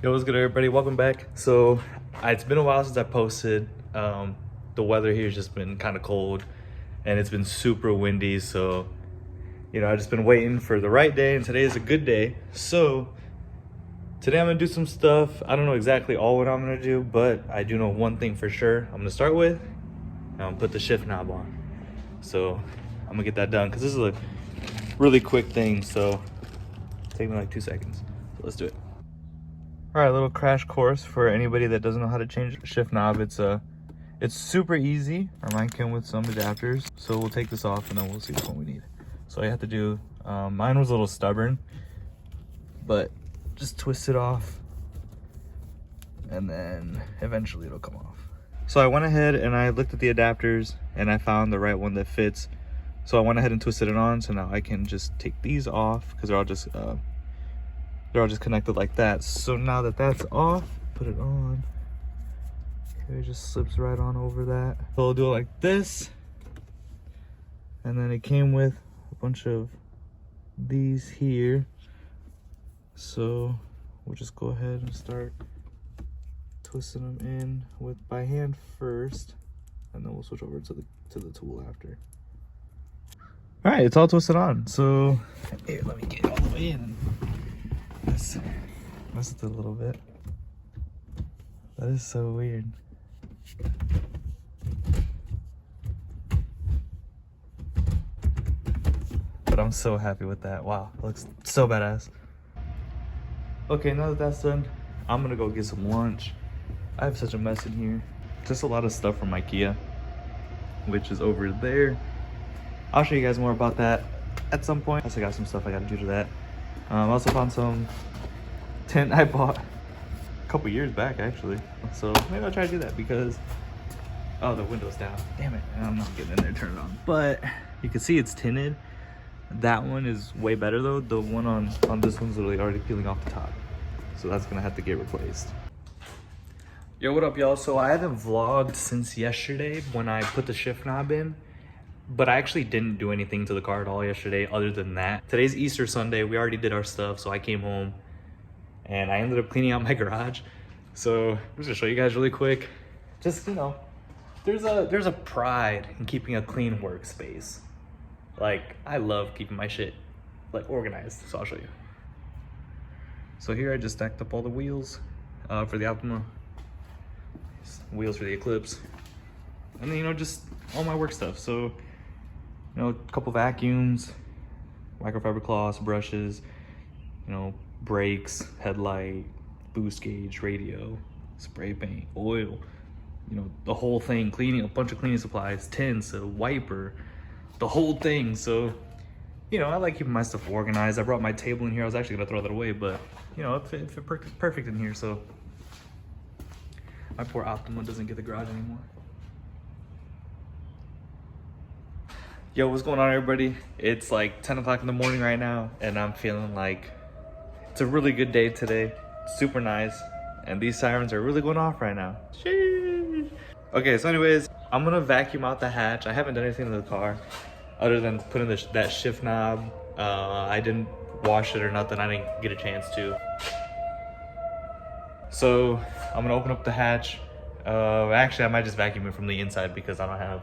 Yo, what's good, everybody? Welcome back. So it's been a while since I posted. The weather here has just been kind of cold and it's been super windy, so I've just been waiting for the right day, and today is a good day. So today I'm gonna do some stuff. I don't know exactly all what I'm gonna do, but I do know one thing for sure. I'm gonna start with, I'm gonna put the shift knob on. So I'm gonna get that done because this is a really quick thing, so take me like 2 seconds. So let's do it. All right, little crash course for anybody that doesn't know how to change the shift knob. It's super easy. Mine came with some adapters, so we'll take this off and then we'll see which one we need. So I have to do, mine was a little stubborn, but just twist it off and then eventually it'll come off. So I went ahead and I looked at the adapters and I found the right one that fits. So I went ahead and twisted it on, so now I can just take these off because they're all just connected like that. So now that that's off, put it on. Okay, it just slips right on over that. So I'll do it like this. And then it came with a bunch of these here. So we'll just go ahead and start twisting them in by hand first, and then we'll switch over to the tool after. All right, it's all twisted on. So here, let me get all the way in. Mess with it a little bit. That is so weird. But I'm so happy with that. Wow, it looks so badass. Okay, now that that's done, I'm gonna go get some lunch. I have such a mess in here. Just a lot of stuff from IKEA, which is over there. I'll show you guys more about that at some point. I also got some stuff I gotta do to that. I also found some tent I bought a couple years back, actually. So maybe I'll try to do that because, oh, the window's down. Damn it, I'm not getting in there to turn it on. But you can see it's tinted. That one is way better though. The one on this one's literally already peeling off the top. So that's gonna have to get replaced. Yo, what up, y'all? So I haven't vlogged since yesterday when I put the shift knob in. But I actually didn't do anything to the car at all yesterday other than that. Today's Easter Sunday. We already did our stuff, so I came home and I ended up cleaning out my garage. So I'm just gonna show you guys really quick. Just, there's a pride in keeping a clean workspace. Like, I love keeping my shit like organized, so I'll show you. So here I just stacked up all the wheels for the Optima, wheels for the Eclipse, and then just all my work stuff. So a couple vacuums, microfiber cloths, brushes, brakes, headlight, boost gauge, radio, spray paint, oil, the whole thing, cleaning, a bunch of cleaning supplies, tints, a wiper, the whole thing. So, I like keeping my stuff organized. I brought my table in here. I was actually gonna throw that away, but it fit perfect in here. So my poor Optima doesn't get the garage anymore. Yo, what's going on, everybody? It's like 10 o'clock in the morning right now, and I'm feeling like it's a really good day today. Super nice, and these sirens are really going off right now. Sheesh. Okay, so anyways, I'm gonna vacuum out the hatch. I haven't done anything to the car other than putting that shift knob. I didn't wash it or nothing. I didn't get a chance to. So I'm gonna open up the hatch. Actually, I might just vacuum it from the inside because I don't have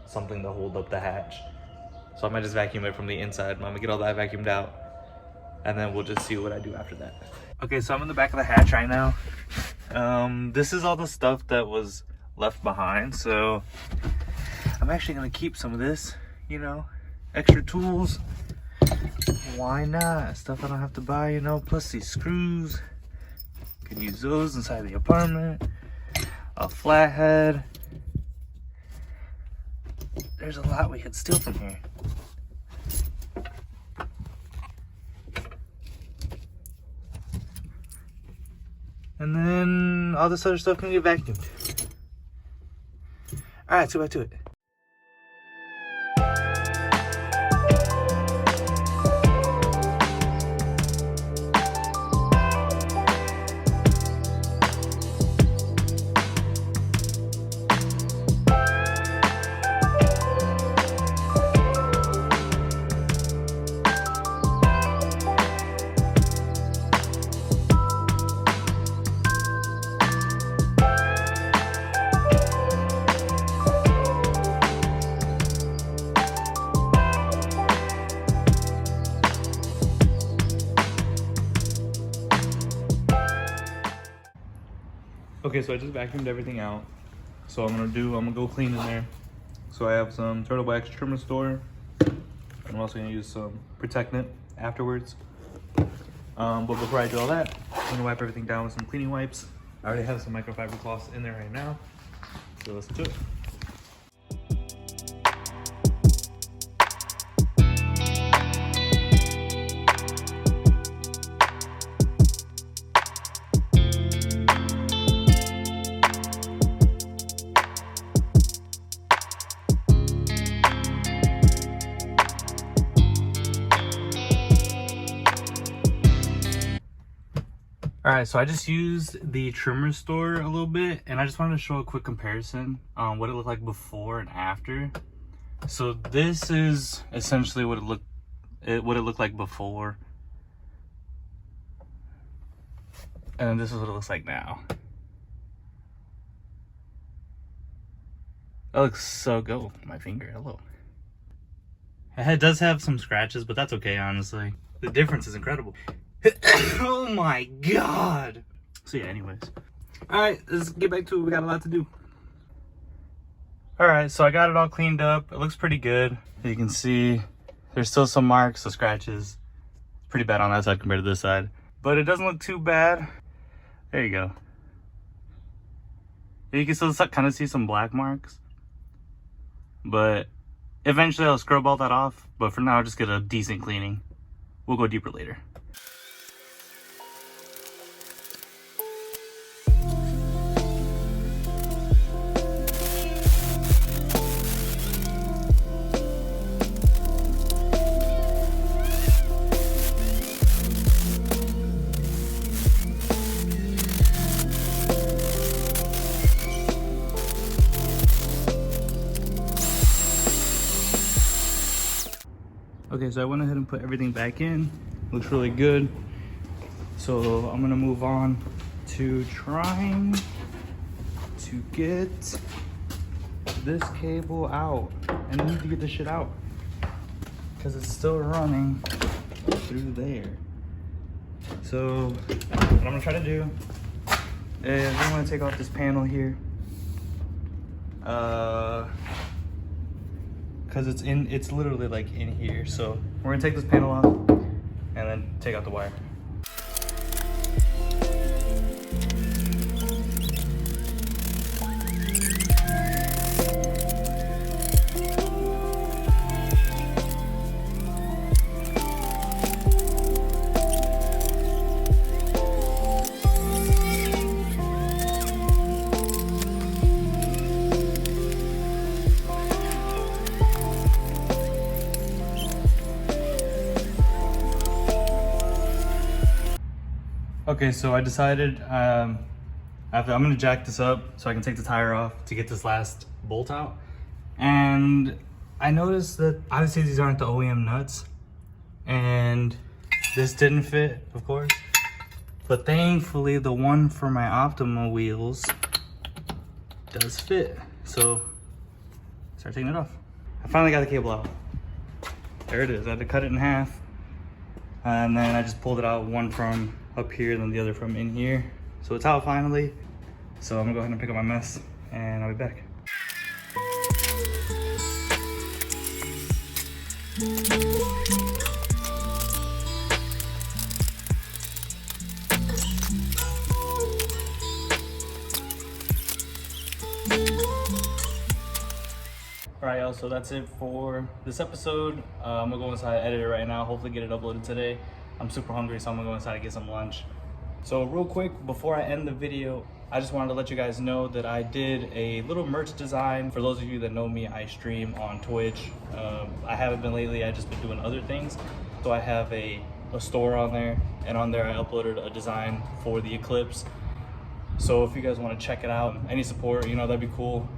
something to hold up the hatch. So I might just vacuum it from the inside. I'm gonna get all that vacuumed out, and then we'll just see what I do after that. Okay, so I'm in the back of the hatch right now. This is all the stuff that was left behind. So I'm actually gonna keep some of this, extra tools. Why not? Stuff I don't have to buy, plus these screws. Could use those inside the apartment. A flathead. There's a lot we could steal from here. And then all this other stuff can get vacuumed. All right, let's go back to it. Okay, so I just vacuumed everything out. So I'm gonna go clean in there. So I have some Turtle Wax Trim Restore. And I'm also gonna use some Protectant afterwards. But before I do all that, I'm gonna wipe everything down with some cleaning wipes. I already have some microfiber cloths in there right now. So let's do it. All right, so I just used the Trim Restore a little bit, and I just wanted to show a quick comparison on what it looked like before and after. So this is essentially what it looked like before, and this is what it looks like now. That looks so good. Oh, my finger, hello. It does have some scratches, but that's okay, honestly. The difference is incredible. Oh my god. So yeah, anyways. Alright, let's get back to it. We got a lot to do. Alright, so I got it all cleaned up. It looks pretty good. You can see there's still some marks, so scratches. It's pretty bad on that side compared to this side. But it doesn't look too bad. There you go. You can still kind of see some black marks. But eventually I'll scrub all that off. But for now, I'll just get a decent cleaning. We'll go deeper later. Okay, so I went ahead and put everything back in. Looks really good. So I'm gonna move on to trying to get this cable out. I need to get this shit out because it's still running through there. So what I'm gonna try to do is I'm gonna take off this panel here. Because it's literally like in here. So we're gonna take this panel off and then take out the wire. Okay, so I decided I'm gonna jack this up so I can take the tire off to get this last bolt out. And I noticed that obviously these aren't the OEM nuts, and this didn't fit, of course. But thankfully the one for my Optima wheels does fit. So start taking it off. I finally got the cable out. There it is. I had to cut it in half. And then I just pulled it out, one from up here and then the other from in here. So it's out finally. So I'm gonna go ahead and pick up my mess and I'll be back. Alright y'all, so that's it for this episode. I'm gonna go inside, edit it right now, hopefully get it uploaded today. I'm super hungry, so I'm gonna go inside and get some lunch. So real quick, before I end the video, I just wanted to let you guys know that I did a little merch design. For those of you that know me, I stream on Twitch. I haven't been lately, I've just been doing other things. So I have a store on there, and on there I uploaded a design for the Eclipse. So if you guys wanna check it out, any support, you know, that'd be cool.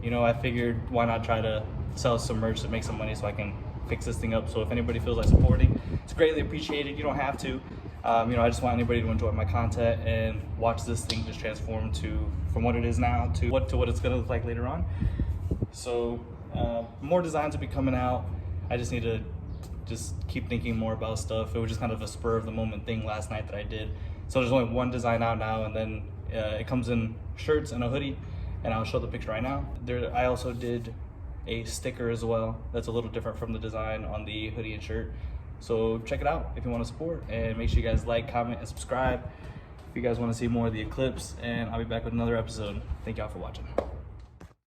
You know, I figured why not try to sell some merch to make some money so I can fix this thing up. So if anybody feels like supporting, it's greatly appreciated. You don't have to. You know, I just want anybody to enjoy my content and watch this thing just transform from what it is now to what it's gonna look like later on. So more designs will be coming out. I just need to just keep thinking more about stuff. It was just kind of a spur of the moment thing last night that I did. So there's only one design out now, and then It comes in shirts and a hoodie, and I'll show the picture right now. I also did a sticker as well that's a little different from the design on the hoodie and shirt. So check it out if you want to support, and make sure you guys like, comment, and subscribe if you guys want to see more of the Eclipse, and I'll be back with another episode. Thank y'all for watching.